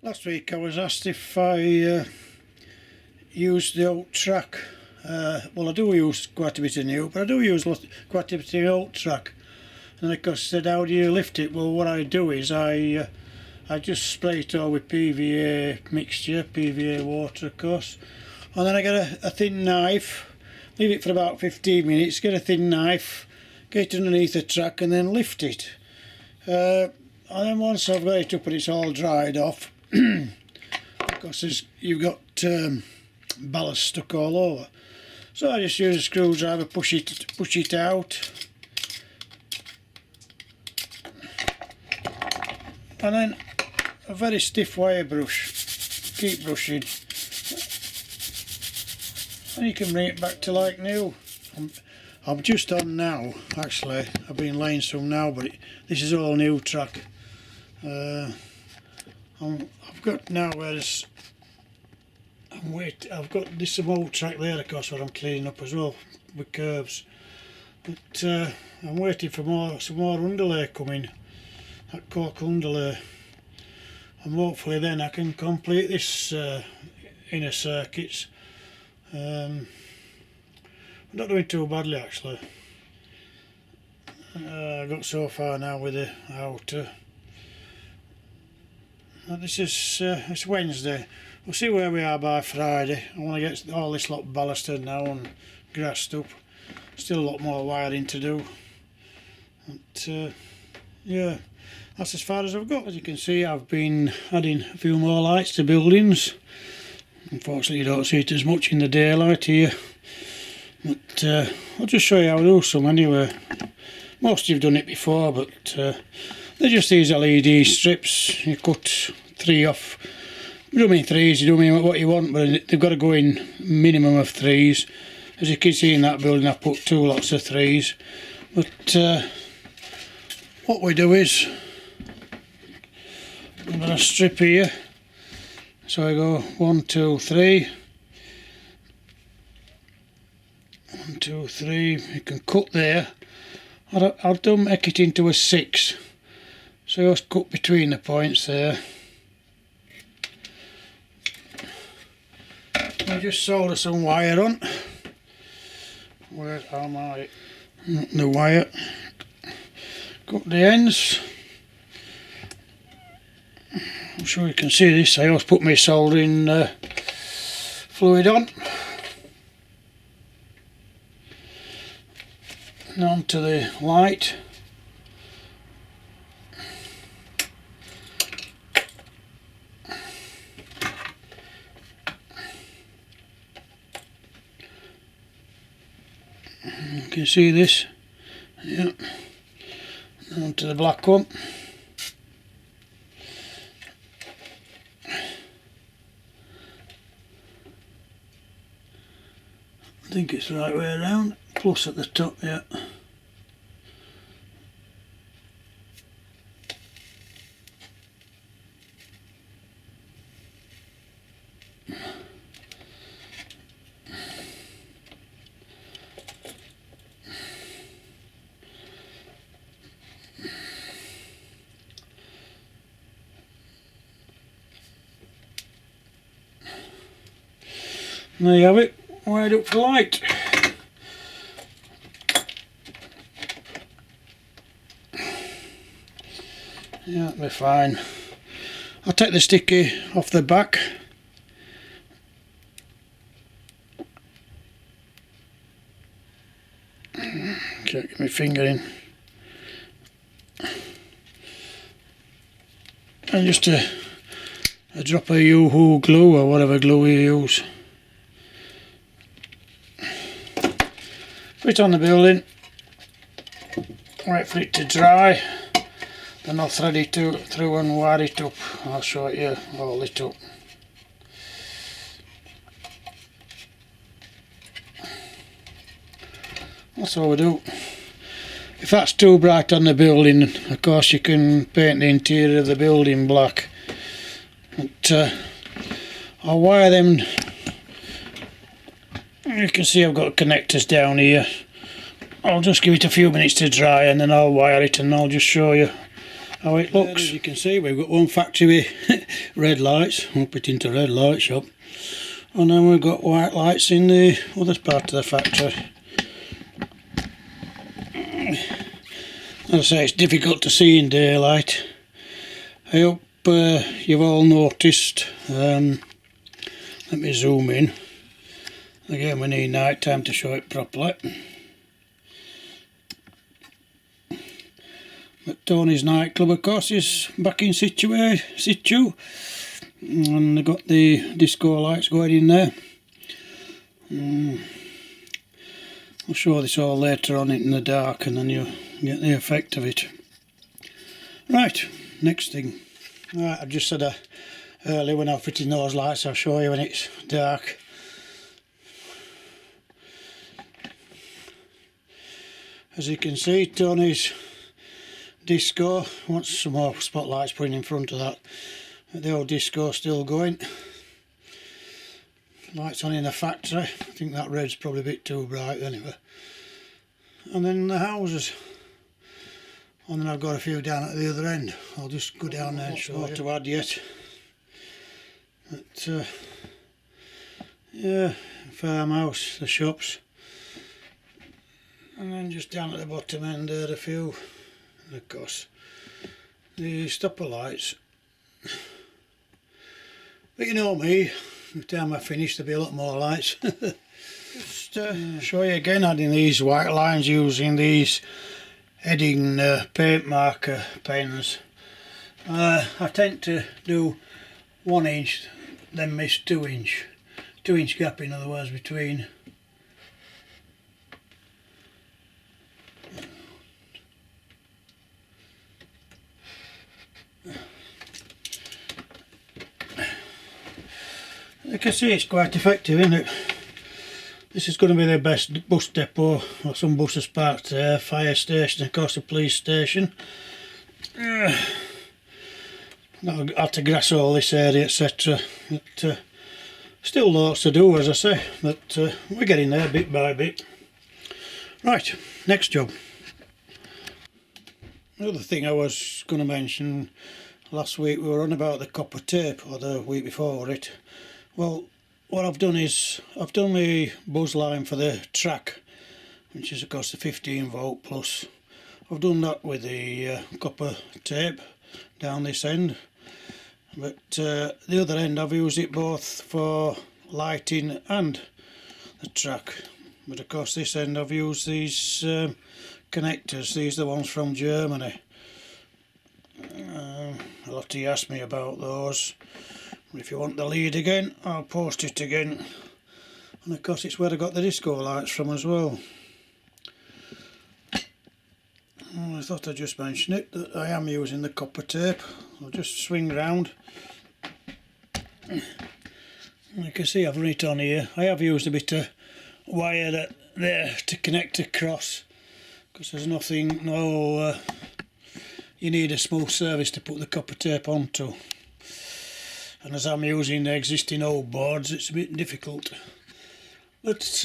Last week I was asked if I use the old track. Well, I do use quite a bit of new, but I do use quite a bit of old track. And of course said, how do you lift it? Well, what I do is I just spray it all with PVA mixture, PVA water of course. And then I get a thin knife, leave it for about 15 minutes, get a thin knife, get it underneath the track and then lift it. And then once I've got it up and it's all dried off, because you've got ballast stuck all over, so I just use a screwdriver, push it out, and then a very stiff wire brush, keep brushing, and you can bring it back to like new. I'm just on now, actually. I've been laying some now, but this is all new track. I've got now, whereas I've got this old track there, of course, where I'm cleaning up as well with curves. But I'm waiting for some more underlay coming, that cork underlay, and hopefully then I can complete this inner circuits. I'm not doing too badly actually. I got so far now with the outer. This is it's Wednesday. We'll see where we are by Friday. I want to get all this lot ballasted now and grassed up. Still a lot more wiring to do. But yeah, that's as far as I've got. As you can see, I've been adding a few more lights to buildings. Unfortunately, you don't see it as much in the daylight here. But I'll just show you how to do some anyway. Most of you've done it before, but they're just these LED strips. You cut 3 off. You don't mean 3s, you don't mean what you want, but they've got to go in minimum of 3s. As you can see in that building, I've put 2 lots of 3s. But what we do is, I've got a strip here. So I go 1, 2, 3. 1, 2, 3. You can cut there. I'll do make it into a 6. So just cut between the points there. I just solder some wire on. Where am I? The wire. Cut the ends. I'm sure you can see this. I always put my soldering fluid on. And onto the light. You can see this. Yeah. Onto the black one. I think it's the right way around, plus at the top, yeah. And there you have it, wired up for light. Yeah, that'll be fine. I'll take the sticky off the back. Can't get my finger in. And just a drop of Yoo-hoo glue or whatever glue you use. Put it on the building, wait for it to dry, then I'll thread it through and wire it up. I'll show it you all lit up. That's all we do. If that's too bright on the building, of course you can paint the interior of the building black. But I'll wire them. You can see I've got connectors down here. I'll just give it a few minutes to dry and then I'll wire it and I'll just show you how it looks. As you can see, we've got one factory with red lights. We'll put it into red light shop. And then we've got white lights in the other part of the factory. As I say, it's difficult to see in daylight. I hope you've all noticed. Let me zoom in. Again, we need night time to show it properly. But Tony's nightclub, of course, is back in situ, and they've got the disco lights going in there. I'll show this all later on in the dark, and then you get the effect of it. Right, next thing. Right, I just said earlier when I'm fitting those lights, I'll show you when it's dark. As you can see, Tony's disco wants some more spotlights put in front of that. The old disco still going. Lights on in the factory. I think that red's probably a bit too bright anyway. And then the houses. And then I've got a few down at the other end. I'll just go down there and show you. Not to add yet. But yeah, farmhouse, the shops. And then just down at the bottom end there a few. And of course the stopper lights. But you know me, by the time I finish there'll be a lot more lights. Just show you again, adding these white lines using these heading paint marker pens. I tend to do 1 inch, then miss 2 inch. 2 inch gap in other words between. You can see it's quite effective, isn't it? This is going to be the best bus depot, or some buses parked there, fire station, of course the police station. I'll have to grass all this area, etc. But still lots to do, as I say, but we're getting there bit by bit. Right, next job. Another thing I was going to mention, last week we were on about the copper tape, or the week before it. Well, what I've done is, I've done the buzz line for the track, which is of course the 15 volt plus. I've done that with the copper tape down this end, but the other end I've used it both for lighting and the track. But of course this end I've used these connectors. These are the ones from Germany. A lot of you asked me about those. If you want the lead again, I'll post it again. And of course it's where I got the disco lights from as well. Well, I thought I'd just mention it, that I am using the copper tape. I'll just swing round. You can see I've run it on here. I have used a bit of wire there to connect across, because there's nothing, you need a smooth surface to put the copper tape onto. And as I'm using the existing old boards, it's a bit difficult. But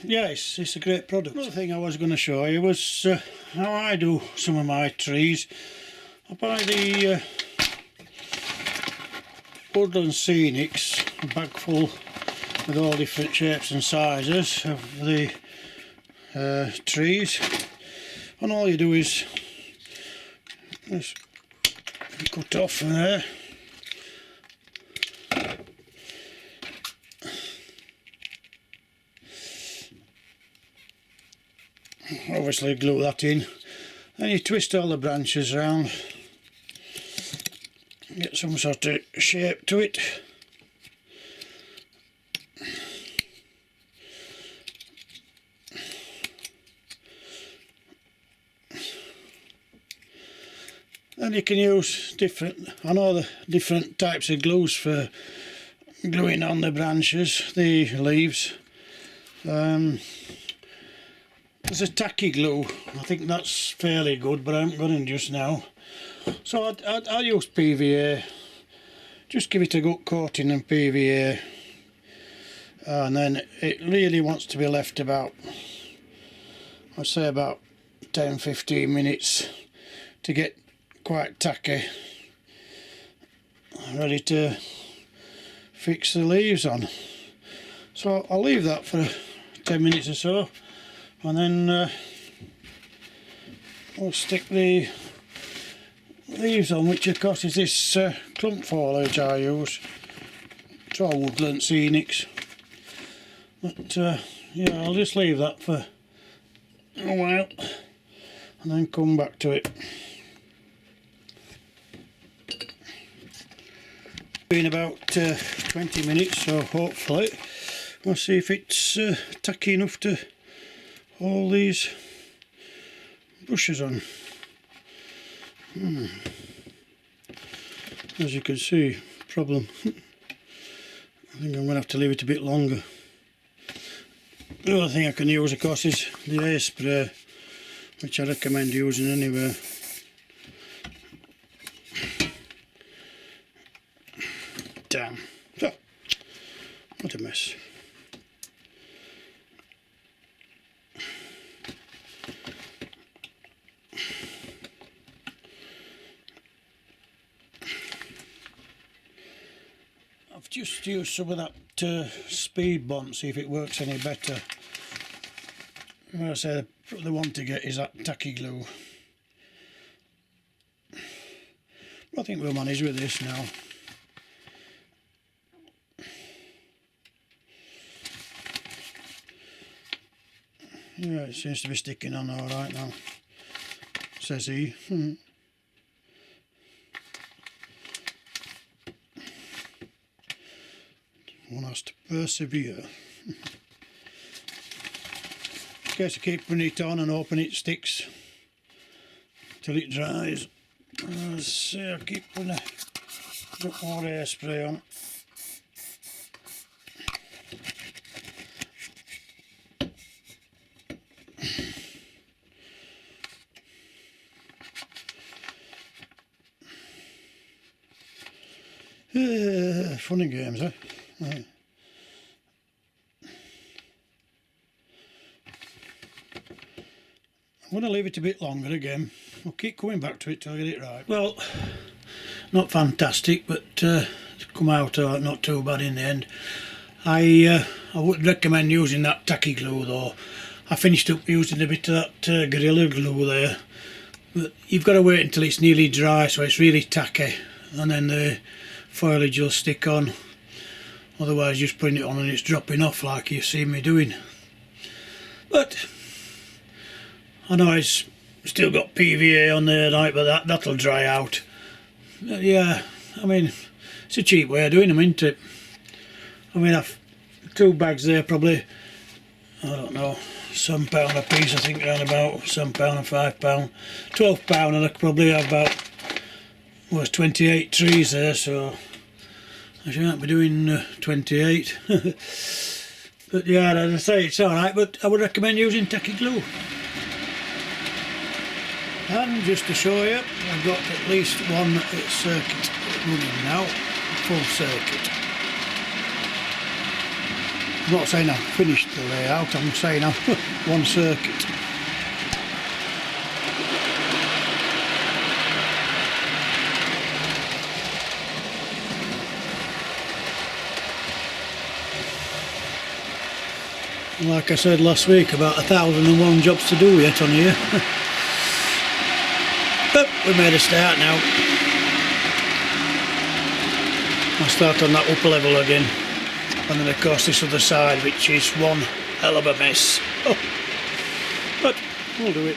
yeah, it's a great product. Another thing I was going to show you was how I do some of my trees. I buy the Woodland Scenics, a bag full with all different shapes and sizes of the trees. And all you do is just cut off from there. Obviously glue that in, then you twist all the branches around, get some sort of shape to it. And you can use the different types of glues for gluing on the branches, the leaves. There's a tacky glue, I think that's fairly good, but I haven't got it just now. So I use PVA, just give it a good coating in PVA, and then it really wants to be left about, I'd say about 10-15 minutes to get quite tacky, ready to fix the leaves on. So I'll leave that for 10 minutes or so, and then we'll stick the leaves on, which of course is this clump foliage I use. It's all woodland scenics, but yeah, I'll just leave that for a while and then come back to it. Been about 20 minutes, so hopefully we'll see if it's tacky enough to hold these brushes on. As you can see, problem. I think I'm going to have to leave it a bit longer. The other thing I can use, of course, is the hairspray, which I recommend using anywhere. Damn. Oh, what a mess. I've just used some of that speed bond, see if it works any better. What I say, the one to get is that tacky glue. I think we'll manage with this now. Yeah, it seems to be sticking on alright now, says he. One has to persevere. In case I keep putting it on and hoping it sticks till it dries. As I say, I keep putting a bit more hairspray on. Funny games, eh? Right. I'm going to leave it a bit longer again. I'll keep coming back to it till I get it right. Well, not fantastic, but it's come out not too bad in the end. I would recommend using that tacky glue though. I finished up using a bit of that Gorilla Glue there, but you've got to wait until it's nearly dry so it's really tacky, and then the foliage will stick on. Otherwise just putting it on and it's dropping off like you've seen me doing. But I know it's still got PVA on there, like, but that'll dry out. But yeah, I mean, it's a cheap way of doing them, isn't it? I mean, I've 2 bags there, probably, I don't know, £7 a piece, I think, around about £7 and £5, £12, and I could probably have about, well, it's 28 trees there, so I shan't be doing 28. But yeah, as I say, it's alright, but I would recommend using tacky glue. And just to show you, I've got at least one circuit running now, full circuit. I'm not saying I've finished the layout, I'm saying I've one circuit. Like I said last week, about 1,001 jobs to do yet on here. But we made a start now. I'll start on that upper level again. And then of course this other side, which is one hell of a mess. Oh. But we'll do it.